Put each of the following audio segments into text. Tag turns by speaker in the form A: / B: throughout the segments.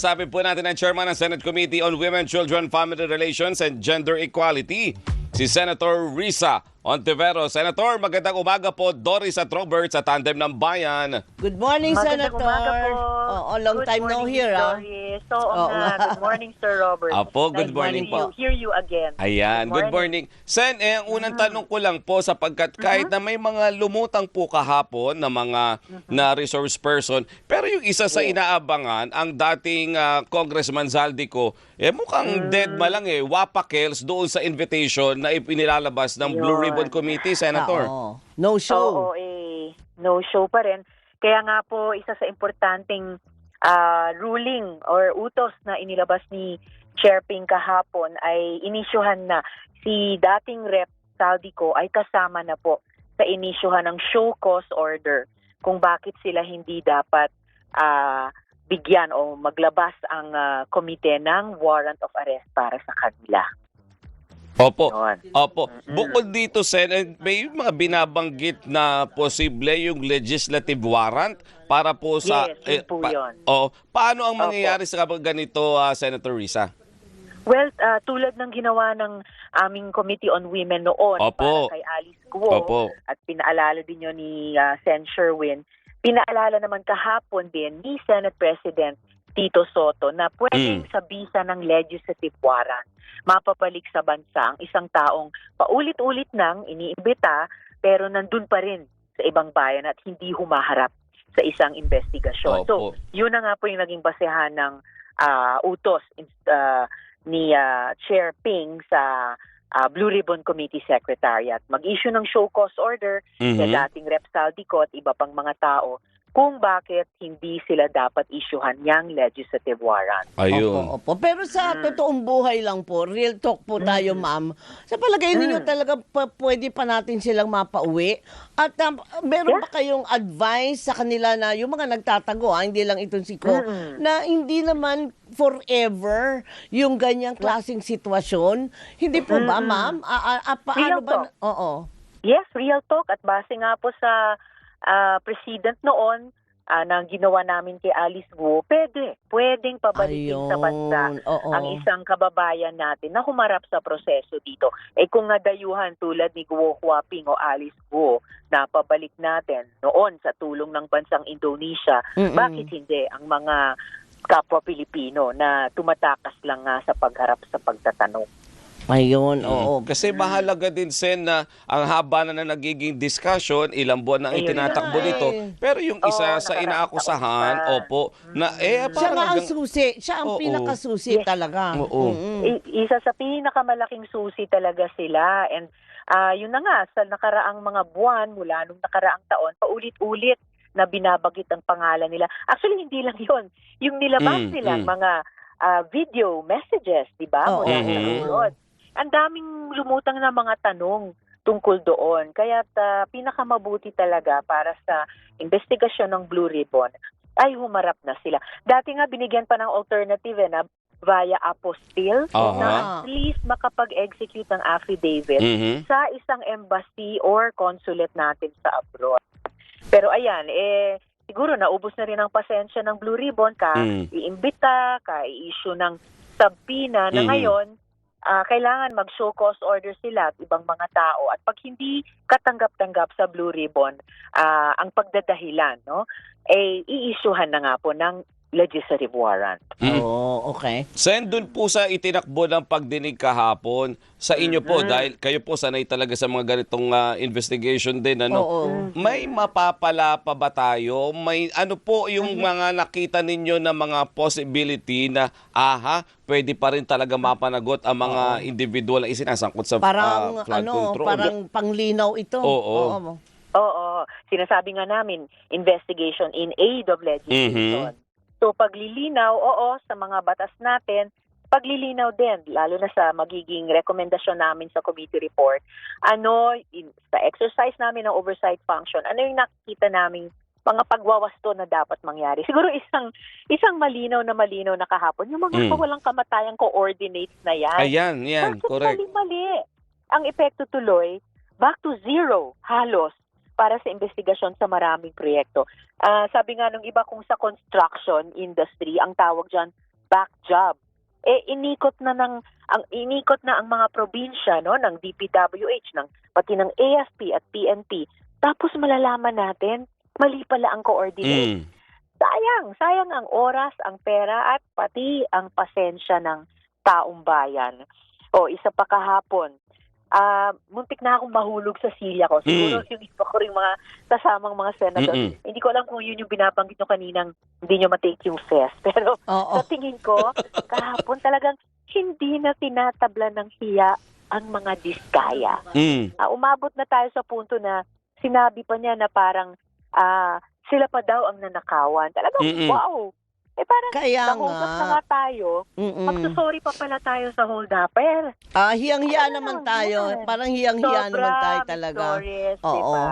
A: Sabi po natin ang chairman ng Senate Committee on Women, Children, Family Relations and Gender Equality, si Senator Risa Ontiveros. Senator, magandang umaga po. Doris at Robert sa Tandem ng Bayan.
B: Good morning,
C: Magandang
B: Senator.
C: umaga po.
B: Oo, long
C: Good
B: time no
C: morning,
B: hear,
C: Miss Doris. Oo nga. Good morning, Sir Robert.
A: Apo, good
C: Nice
A: morning
C: to
A: po.
C: hear you again.
A: Ayan, good morning. Sen, ang unang tanong ko lang po sapagkat kahit na may mga lumutang po kahapon na mga na resource person, pero yung isa sa inaabangan, ang dating Congressman Zaldico, mukhang dead ma lang wapakels doon sa invitation na ipinilalabas ng Blue
C: Yun.
A: Ribbon Committee, Senator.
B: Oo. No show.
C: Oo, no show pa rin. Kaya nga po, isa sa importanteng ruling or utos na inilabas ni Chair Ping kahapon ay inisyuhan na si dating Rep. Zaldico ay kasama na po sa inisyuhan ng show cause order kung bakit sila hindi dapat bigyan o maglabas ang komite ng warrant of arrest para sa kanila.
A: Opo.
C: Yun.
A: Opo. Bukod dito, Sen, may mga binabanggit na posible yung legislative warrant para po sa...
C: Yes, yun po yun.
A: Paano ang mangyayari sa kapag ganito, Senator Risa?
C: Well, tulad ng ginawa ng aming Committee on Women noon
A: Opo.
C: para kay Alice Guo
A: Opo.
C: at pinaalala din yun ni Sen. Sherwin, pinaalala naman kahapon din ni Senate President Tito Soto na pwedeng sa bisa ng legislative warrant mapapalik sa bansa ang isang taong paulit-ulit nang iniimbita pero nandun pa rin sa ibang bayan at hindi humaharap sa isang investigasyon.
A: Opo.
C: So, yun na nga po yung naging basehan ng utos ni Chair Ping sa Blue Ribbon Committee Secretariat. Mag-issue ng show cause order sa dating Rep. Zaldico at iba pang mga tao kung bakit hindi sila dapat isyuhan yang legislative warrant.
A: Ayun.
B: Opo. Pero sa totoong buhay lang po, real talk po tayo, ma'am. Sa palagay ninyo talaga pwede pa natin silang mapauwi? At meron ba kayong advice sa kanila na yung mga nagtatago, hindi lang itong si Ko, na hindi naman forever yung ganyang klaseng sitwasyon? Hindi po ba, ma'am? Paano
C: Real
B: ba?
C: talk.
B: Oo.
C: Yes, real talk. At base nga po sa president noon na ginawa namin kay Alice Guo, pwedeng pabalikin sa bansa
B: Oo.
C: ang isang kababayan natin na humarap sa proseso dito. Kung nadayuhan tulad ni Guo Huaping o Alice Guo na pabalik natin noon sa tulong ng bansang Indonesia, bakit hindi ang mga kapwa Pilipino na tumatakas lang nga sa pagharap sa pagtatanong?
B: Ayun, oo.
A: Kasi mahalaga din, Sen, na ang haba na nagiging discussion, ilang buwan na itinatakbo
B: nga
A: nito. Pero yung isa sa
C: nakaraang
A: inaakusahan,
C: taon
A: opo, na
B: Siya
A: parang
B: nga ang susi. Siya ang
A: Oo.
B: pinakasusi talaga.
A: Oo.
C: Isa sa pinakamalaking susi talaga sila. And yun na nga, sa nakaraang mga buwan, mula nung nakaraang taon, paulit-ulit na binabagit ang pangalan nila. Actually, hindi lang yun. Yung nilabas nilang mga video messages, di ba? Mula sa abroad. Ang daming lumutang na mga tanong tungkol doon. Kaya pinakamabuti talaga para sa investigasyon ng Blue Ribbon ay humarap na sila. Dati nga binigyan pa ng alternative na via apostille na at least makapag-execute ng affidavit sa isang embassy or consulate natin sa abroad. Pero ayan, siguro naubos na rin ang pasensya ng Blue Ribbon iimbita, i-issue ng subpoena na ngayon kailangan mag-show cause order sila at ibang mga tao. At pag hindi katanggap-tanggap sa Blue Ribbon, ang pagdadahilan, i-issuehan na nga po ng legislative warrant.
B: Oo, okay.
A: Sen, dun po sa itinakbo ng pagdinig kahapon, sa inyo po, dahil kayo po sanay talaga sa mga ganitong investigation din, may mapapala pa ba tayo? May ano po yung mga nakita ninyo na mga possibility na, pwede pa rin talaga mapanagot ang mga individual na isinasangkot sa
B: Parang
A: flood control?
B: parang panglinaw ito.
A: Oo.
C: Oo. Sinasabi nga namin, investigation in aid of legislation. So paglilinaw, sa mga batas natin, paglilinaw din, lalo na sa magiging rekomendasyon namin sa committee report, sa exercise namin ng oversight function, ano yung nakikita namin mga pagwawasto na dapat mangyari. Siguro isang malinaw na kahapon, yung mga walang kamatayang coordinates na yan.
A: Ayan, correct.
C: Mali. Ang epekto tuloy, back to zero, halos, para sa investigasyon sa maraming proyekto. Sabi nga nung iba kung sa construction industry, ang tawag dyan, back job. Inikot na ang mga probinsya, no, ng DPWH, pati ng AFP at PNP. Tapos malalaman natin, mali pala ang coordinate. Sayang ang oras, ang pera, at pati ang pasensya ng taong bayan. Isa pa kahapon, muntik na akong mahulog sa silya ko. Siguro yung iba ko rin mga kasamang mga senator. Hindi ko alam kung yun yung binabanggit nyo kaninang hindi nyo matake yung fest. Pero sa tingin ko, kahapon talagang hindi na tinatabla ng hiya ang mga diskaya. Umabot na tayo sa punto na sinabi pa niya na parang sila pa daw ang nanakawan. Talagang wow! Parang
B: Kaya
C: nahulog
B: nga.
C: na nga tayo. Magsusorry pa pala tayo sa hold-upper.
B: Hiyang-hiya naman tayo.
C: yan.
B: Parang hiyang-hiya naman tayo talaga.
C: Sorry,
B: Oo.
C: diba?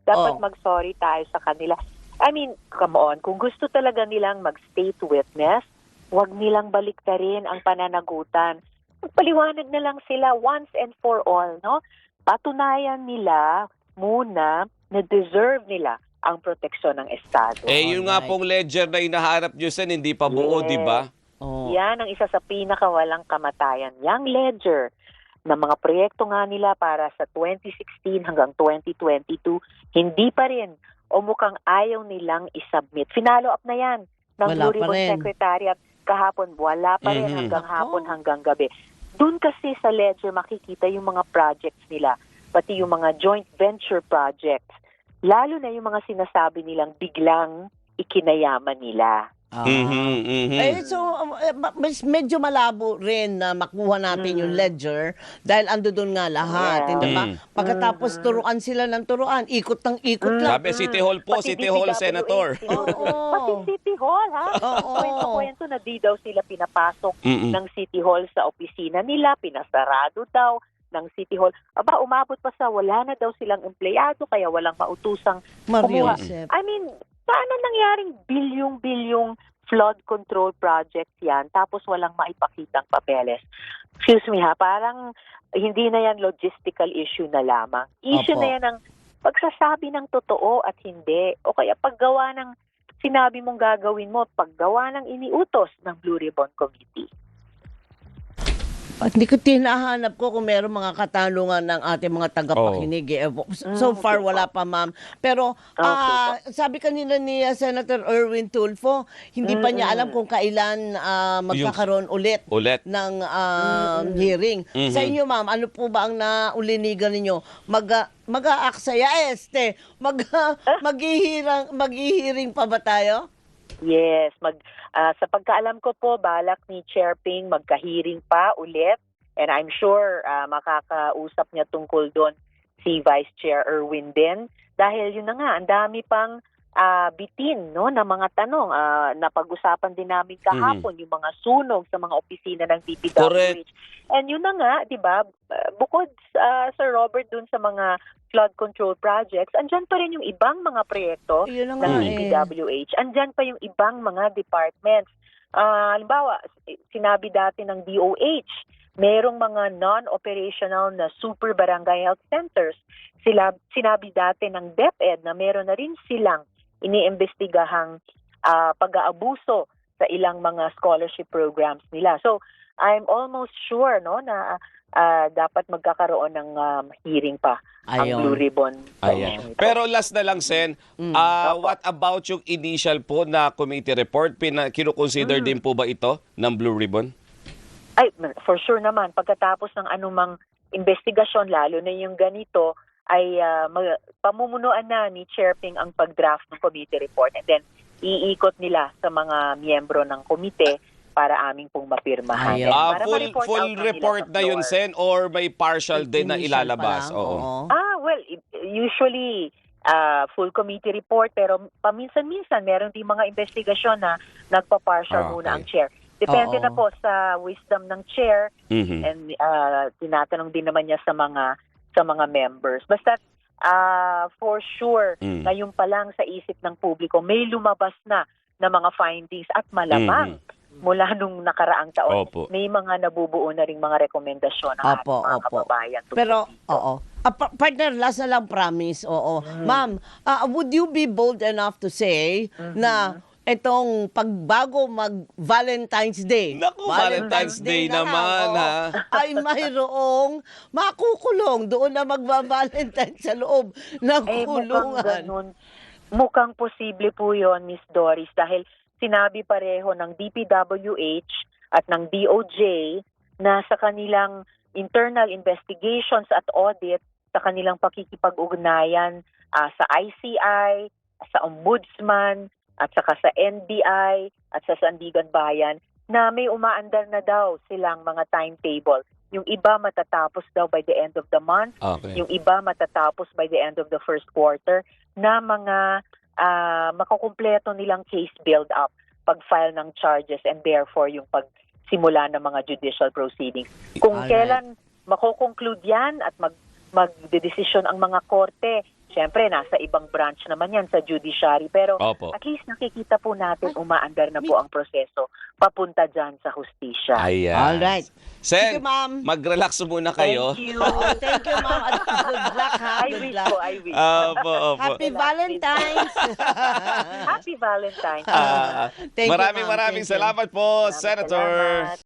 C: Dapat mag-sorry tayo sa kanila. I mean, come on, kung gusto talaga nilang mag-state witness, wag nilang baliktarin ang pananagutan. Magpaliwanag na lang sila once and for all, no? Patunayan nila muna na deserve nila ang proteksyon ng Estado.
A: Yun nga pong ledger na hinaharap nyo, Sen, hindi pa buo,
C: Yes.
A: di ba?
C: Yan ang isa sa pinakawalang kamatayan. Yang ledger na mga proyekto nga nila para sa 2016 hanggang 2022, hindi pa rin o mukhang ayaw nilang isubmit. Finalo up na yan ng
B: Wala
C: Blue
B: pa
C: Ribbon
B: rin.
C: Secretariat kahapon. Wala pa rin hanggang hapon, hanggang gabi. Doon kasi sa ledger makikita yung mga projects nila, pati yung mga joint venture projects. Lalo na yung mga sinasabi nilang biglang ikinayaman nila.
B: So, medyo malabo rin na makuha natin yung ledger dahil ando doon nga lahat.
C: Yeah.
B: Hindi ba? Pagkatapos turuan sila ng turuan, ikot ng ikot lang.
A: Sabi, City Hall po,
C: Pati
A: City Hall,
C: DPWH,
A: Senator.
C: Pati City Hall, ha? Kwento na di daw sila pinapasok ng City Hall sa opisina nila, pinasarado daw ng City Hall. Umabot pa sa wala na daw silang empleyado, kaya walang mautusang kumuha.
B: Mariusep.
C: I mean, paano nangyaring bilyong-bilyong flood control projects yan, tapos walang maipakitang papeles? Excuse me ha, parang hindi na yan logistical issue na lamang. Issue
B: Opo.
C: na yan ng pagsasabi ng totoo at hindi. O kaya paggawa ng sinabi mong gagawin mo, paggawa ng iniutos ng Blue Ribbon Committee.
B: Hindi ko tinahanap ko kung meron mga katanungan ng ating mga tagapakinig. So far, wala pa, ma'am. Pero sabi kanina ni Senator Erwin Tulfo, hindi pa niya alam kung kailan magkakaroon ulit ng hearing. Sa inyo, ma'am, ano po ba ang naulinigan ninyo? Mag-aaksaya mag-hearing pa ba tayo?
C: Yes, sa pagkaalam ko po, balak ni Chair Ping magka-hearing pa ulit, and I'm sure makakausap niya tungkol doon si Vice Chair Erwin din, dahil yun na nga, ang dami pang bitin, no, na mga tanong. Napag-usapan din namin kahapon yung mga sunog sa mga opisina ng DPWH.
A: Correct.
C: And yun na nga, di ba, bukod Sir Robert dun sa mga flood control projects, andyan pa rin yung ibang mga proyekto
B: Yun na
C: ng
B: nga
C: DPWH. Andyan pa yung ibang mga departments. Halimbawa, sinabi dati ng DOH, merong mga non-operational na super barangay health centers. Sinabi dati ng DepEd na meron na rin silang iniimbestigahang pag-aabuso sa ilang mga scholarship programs nila. So, I'm almost sure, no, na dapat magkakaroon ng hearing pa ang Blue Ribbon.
A: Ayan. Pero last na lang, Sen, what about yung initial po na committee report? Kinukonsider din po ba ito ng Blue Ribbon?
C: Ay, for sure naman. Pagkatapos ng anumang investigasyon, lalo na yung ganito, ay pamumunuan na ni Chair Ping ang pag-draft ng committee report, and then iikot nila sa mga miyembro ng komite para aming pong mapirmahan. Para
A: Full report na yun, Sen, or may partial din na
B: Initial
A: ilalabas?
B: pa lang, oo.
C: Well, usually full committee report, pero paminsan-minsan meron din mga investigasyon na nagpa-partial muna ang chair. Depende na po sa wisdom ng chair, and tinatanong din naman niya sa mga members. Basta for sure, ngayon pa lang sa isip ng publiko, may lumabas na mga findings at malamang mula nung nakaraang taon, may mga nabubuo na ring mga rekomendasyon ng ating mga kababayan.
B: Pero, partner, last na lang promise, Ma'am, would you be bold enough to say na itong pagbago mag-Valentine's Day.
A: Naku, Valentine's Day
B: na
A: naman,
B: oo,
A: ha?
B: Ay mayroong makukulong doon na magba-Valentine sa loob ng
C: Mukhang
B: kulungan.
C: ganun. Mukhang posible po yon, Miss Doris, dahil sinabi pareho ng DPWH at ng DOJ na sa kanilang internal investigations at audit, sa kanilang pakikipag-ugnayan sa ICI, sa Ombudsman, at saka sa NBI, at sa Sandigan Bayan, na may umaandar na daw silang mga timetable. Yung iba matatapos daw by the end of the month,
A: Okay.
C: yung iba matatapos by the end of the first quarter, na mga makukumpleto nilang case build-up, pag-file ng charges, and therefore yung pagsimula ng mga judicial proceedings. Kung
B: Alright.
C: kailan makukonclude yan at magdedesisyon ang mga korte, syempre nasa ibang branch naman yan sa judiciary, pero
A: Opo.
C: at least nakikita po natin umaandar na po ang proseso papunta dyan sa hustisya.
A: Ayan.
B: Alright.
A: Sen,
B: Sige, ma'am.
A: mag-relax muna kayo.
C: Thank you.
B: Thank you, ma'am. At good luck, ha?
C: I
B: Good
C: wish
B: luck.
C: po, I wish.
A: Opo, opo.
B: Happy Valentine's!
C: Happy Valentine's.
A: Ah,
B: Thank you,
A: maraming
B: ma'am.
A: maraming
B: Thank you.
A: salamat po,
C: Maraming
A: Senator.
C: salamat.